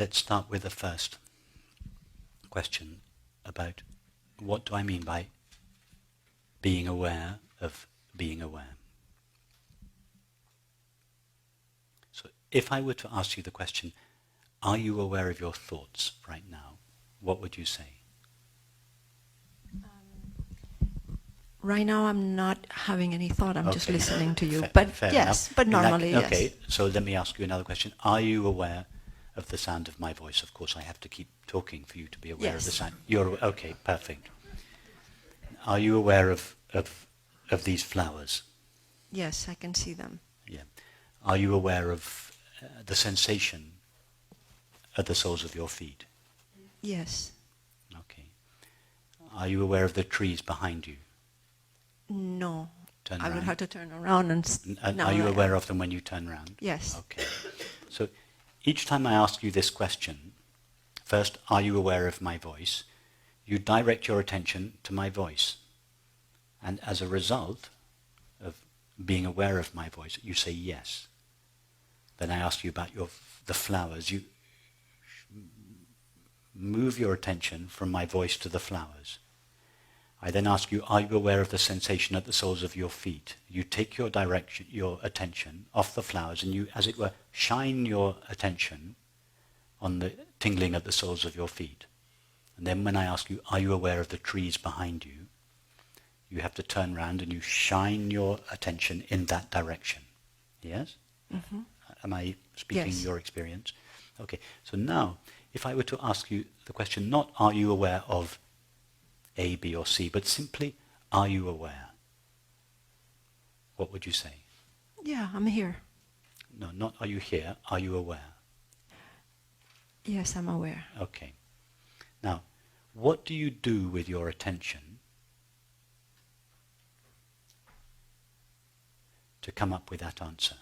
let's start with the first question about what do I mean by being aware of being aware. So if I were to ask you the question, are you aware of your thoughts right now? What would you say? Right now I'm not having any thought, I'm just listening to you. Fair yes, enough. but normally, yes. Okay, so let me ask you another question. Are you aware of the sound of my voice? Of course, I have to keep talking for you to be aware of the sound. You're okay, perfect. Are you aware of these flowers? Yes, I can see them. Yeah. Are you aware of the sensation at the soles of your feet? Yes. Okay. Are you aware of the trees behind you? No. Turn I around. would have to turn around and... Are you aware of them when you turn around? Yes. Okay. So each time I ask you this question, first, are you aware of my voice? You direct your attention to my voice. And as a result of being aware of my voice, you say yes. Then I ask you about the flowers. You move your attention from my voice to the flowers. I then ask you, are you aware of the sensation at the soles of your feet? You take your attention off the flowers and you, as it were, shine your attention on the tingling at the soles of your feet. And then when I ask you, are you aware of the trees behind you? You have to turn around and you shine your attention in that direction. Yes? Mm-hmm. Am I speaking your experience? Okay, so now, if I were to ask you the question, not are you aware of A, B or C, but simply, are you aware? What would you say? Yeah, I'm here. No, not are you here, are you aware? Yes, I'm aware. Okay. Now, what do you do with your attention to come up with that answer?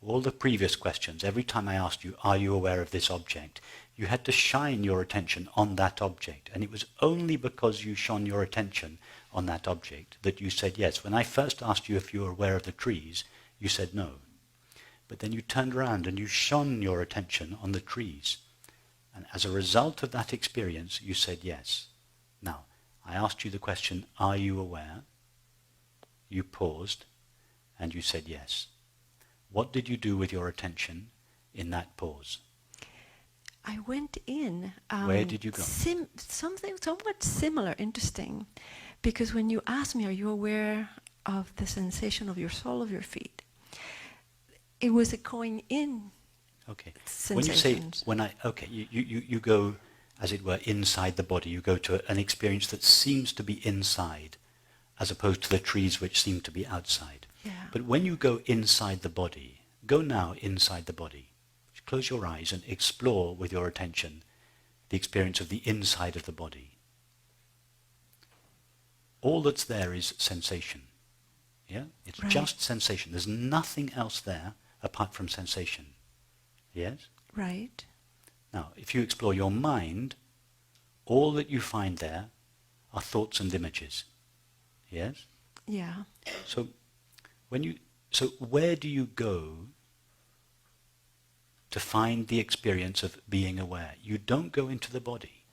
All the previous questions, every time I asked you, are you aware of this object? You had to shine your attention on that object. And it was only because you shone your attention on that object that you said yes. When I first asked you if you were aware of the trees, you said no. But then you turned around and you shone your attention on the trees. And as a result of that experience, you said yes. Now, I asked you the question, are you aware? You paused and you said yes. What did you do with your attention in that pause? I went in. Where did you go? Something somewhat similar, interesting. Because when you asked me, are you aware of the sensation of your sole of your feet? It was a going in sensation. You go, as it were, inside the body. You go to an experience that seems to be inside, as opposed to the trees which seem to be outside. Yeah. But when you go inside the body, go now inside the body. Close your eyes and explore with your attention the experience of the inside of the body. All that's there is sensation. Yeah? It's just sensation. There's nothing else there apart from sensation. Yes? Right. Now, if you explore your mind, all that you find there are thoughts and images. Yes? Yeah. So where do you go to find the experience of being aware? You don't go into the body.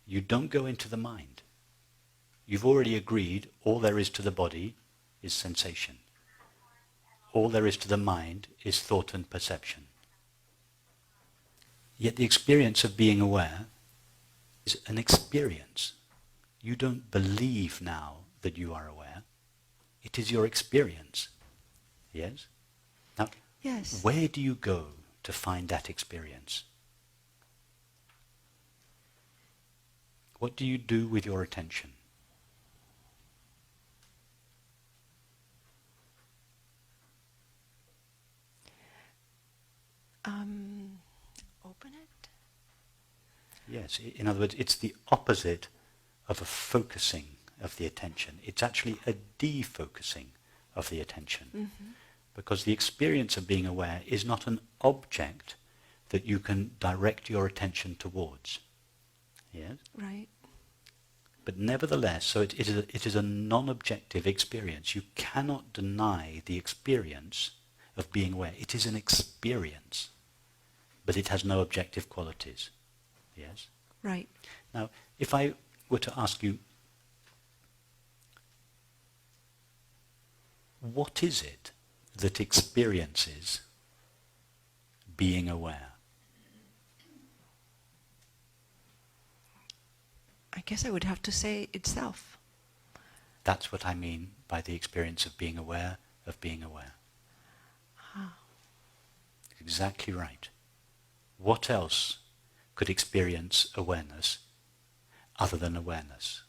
You don't go into the mind. You've already agreed all there is to the body is sensation. All there is to the mind is thought and perception. Yet the experience of being aware is an experience. You don't believe now that you are aware. It is your experience. Yes? Now, yes. Where do you go to find that experience? What do you do with your attention? Open it? Yes, in other words, it's the opposite of a focusing of the attention. It's actually a defocusing of the attention. Mm-hmm. Because the experience of being aware is not an object that you can direct your attention towards. Yes? Right. But nevertheless, so it is a non-objective experience. You cannot deny the experience of being aware. It is an experience. but it has no objective qualities. Yes? Right. Now, if I were to ask you, what is it that experiences being aware? I guess I would have to say itself. That's what I mean by the experience of being aware of being aware. Ah. Exactly right. What else could experience awareness other than awareness?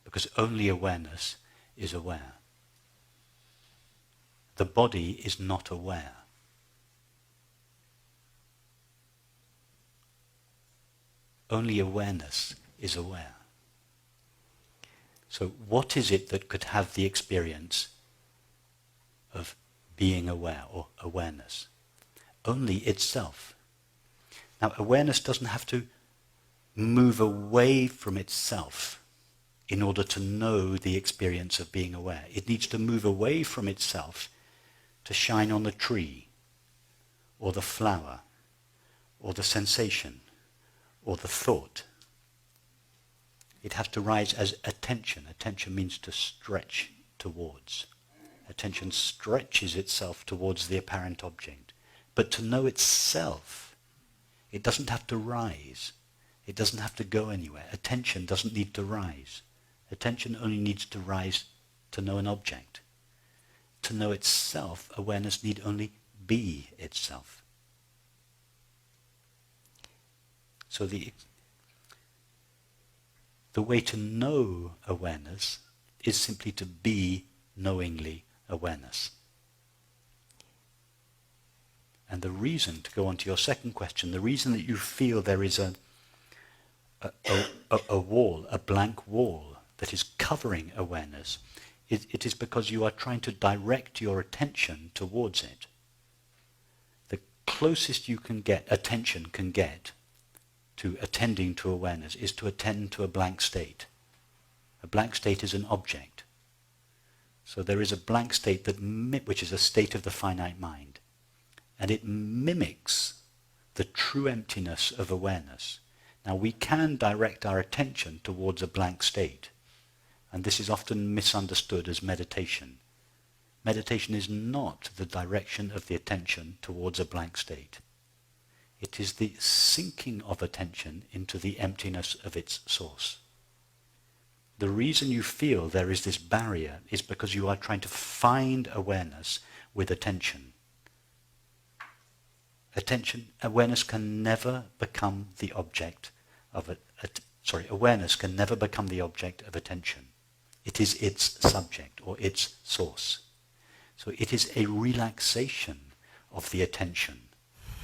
Because only awareness is aware. The body is not aware. Only awareness is aware. So what is it that could have the experience of being aware or awareness? Only itself. Now, awareness doesn't have to move away from itself in order to know the experience of being aware. It needs to move away from itself to shine on the tree, or the flower, or the sensation, or the thought. It has to rise as attention. Attention means to stretch towards. Attention stretches itself towards the apparent object. But to know itself, it doesn't have to rise. It doesn't have to go anywhere. Attention doesn't need to rise. Attention only needs to rise to know an object. To know itself, awareness need only be itself. So the way to know awareness is simply to be knowingly awareness. And the reason, to go on to your second question, the reason that you feel there is a wall, a blank wall that is covering awareness, it is because you are trying to direct your attention towards it. The closest you can get, attention can get, to attending to awareness is to attend to a blank state. A blank state is an object. So there is a blank state which is a state of the finite mind. And it mimics the true emptiness of awareness. Now we can direct our attention towards a blank state. And this is often misunderstood as meditation. Meditation is not the direction of the attention towards a blank state. It is the sinking of attention into the emptiness of its source. The reason you feel there is this barrier is because you are trying to find awareness with attention. Awareness can never become the object of awareness can never become the object of attention. It is its subject or its source. So it is a relaxation of the attention,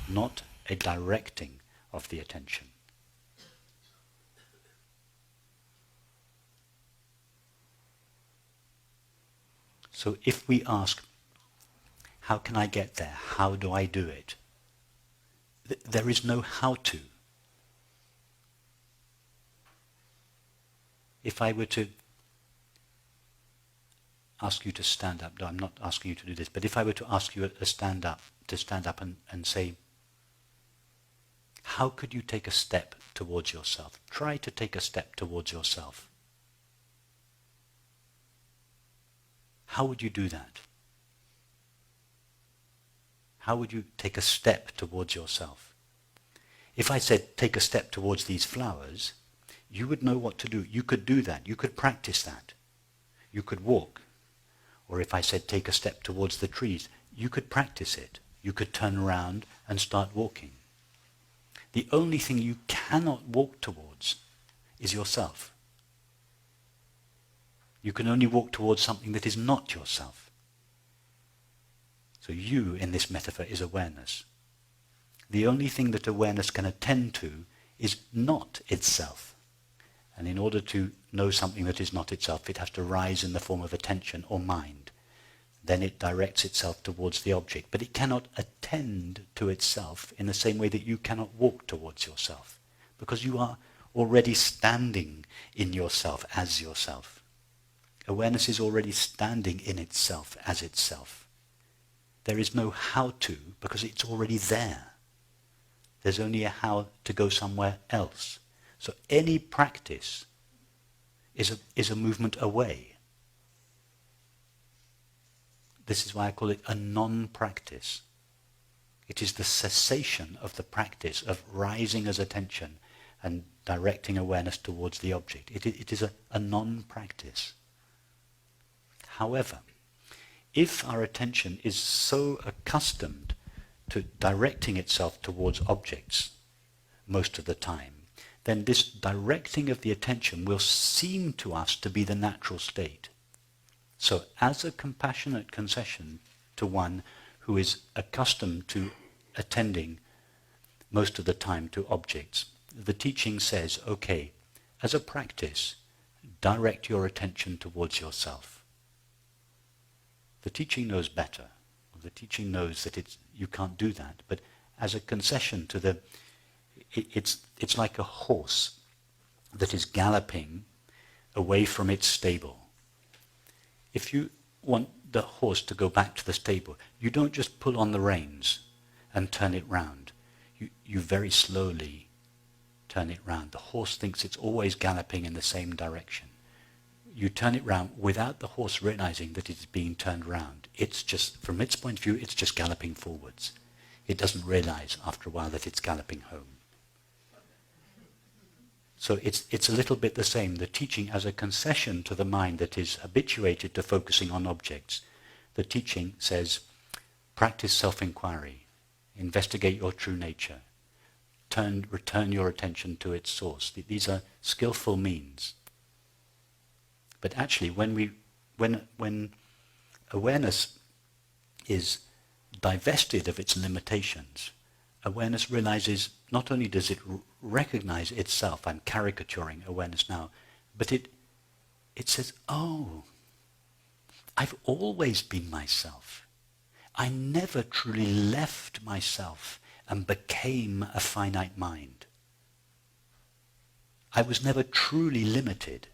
not a directing of the attention. So if we ask, how can I get there? How do I do it? There is no how to. If I were to ask you to stand up, no, I'm not asking you to do this, but if I were to ask you to stand up and say, how could you take a step towards yourself? Try to take a step towards yourself. How would you do that? How would you take a step towards yourself? If I said, take a step towards these flowers, you would know what to do. You could do that. You could practice that. You could walk. Or if I said, take a step towards the trees, you could practice it. You could turn around and start walking. The only thing you cannot walk towards is yourself. You can only walk towards something that is not yourself. So you, in this metaphor, is awareness. The only thing that awareness can attend to is not itself. And in order to know something that is not itself, it has to rise in the form of attention or mind. Then it directs itself towards the object. But it cannot attend to itself in the same way that you cannot walk towards yourself, because you are already standing in yourself as yourself. Awareness is already standing in itself as itself. There is no how to, because it's already there. There's only a how to go somewhere else. So any practice is a movement away. This is why I call it a non-practice. It is the cessation of the practice of rising as attention and directing awareness towards the object. It is a non-practice. However, if our attention is so accustomed to directing itself towards objects most of the time, then this directing of the attention will seem to us to be the natural state. So as a compassionate concession to one who is accustomed to attending most of the time to objects, the teaching says, okay, as a practice, direct your attention towards yourself. The teaching knows better. The teaching knows that you can't do that, but as a concession to it's like a horse that is galloping away from its stable. If you want the horse to go back to the stable, you don't just pull on the reins and turn it round. You very slowly turn it round. The horse thinks it's always galloping in the same direction. You turn it round without the horse realizing that it's being turned round. It's just, from its point of view, it's just galloping forwards. It doesn't realize after a while that it's galloping home. So it's a little bit the same. The teaching as a concession to the mind that is habituated to focusing on objects. The teaching says, practice self-inquiry, investigate your true nature, return your attention to its source. These are skillful means. But actually, when awareness is divested of its limitations, awareness realizes not only does it recognize itself, I'm caricaturing awareness now, but it says, oh, I've always been myself. I never truly left myself and became a finite mind. I was never truly limited.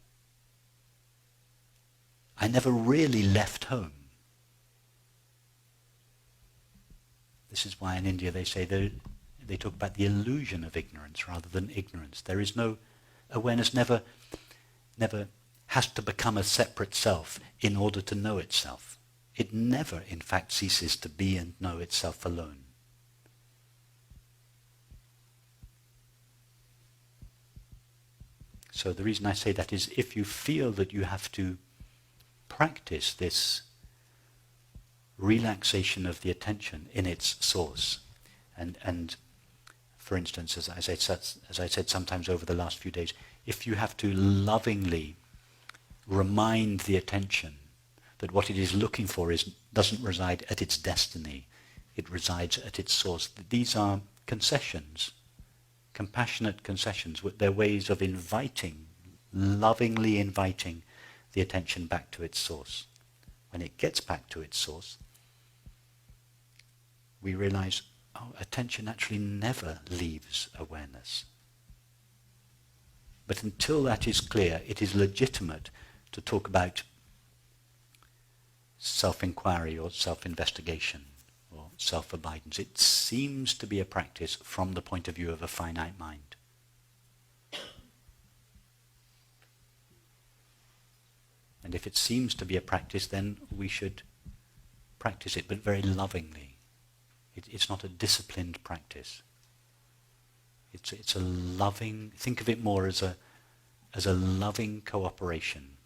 I never really left home. This is why in India they say they talk about the illusion of ignorance rather than ignorance. There is no awareness, never has to become a separate self in order to know itself. It never, in fact, ceases to be and know itself alone. So the reason I say that is if you feel that you have to practice this relaxation of the attention in its source, and for instance, as I said sometimes over the last few days, if you have to lovingly remind the attention that what it is looking for doesn't reside at its destiny, it resides at its source. These are concessions, compassionate concessions. They're ways of lovingly inviting the attention back to its source. When it gets back to its source, we realize, oh, attention actually never leaves awareness. But until that is clear, it is legitimate to talk about self-inquiry or self-investigation or self-abidance. It seems to be a practice from the point of view of a finite mind. And if it seems to be a practice, then we should practice it, but very lovingly. It's not a disciplined practice. It's a loving, think of it more as a loving cooperation.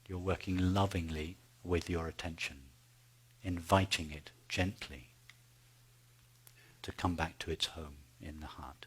You're working lovingly with your attention, inviting it gently to come back to its home in the heart.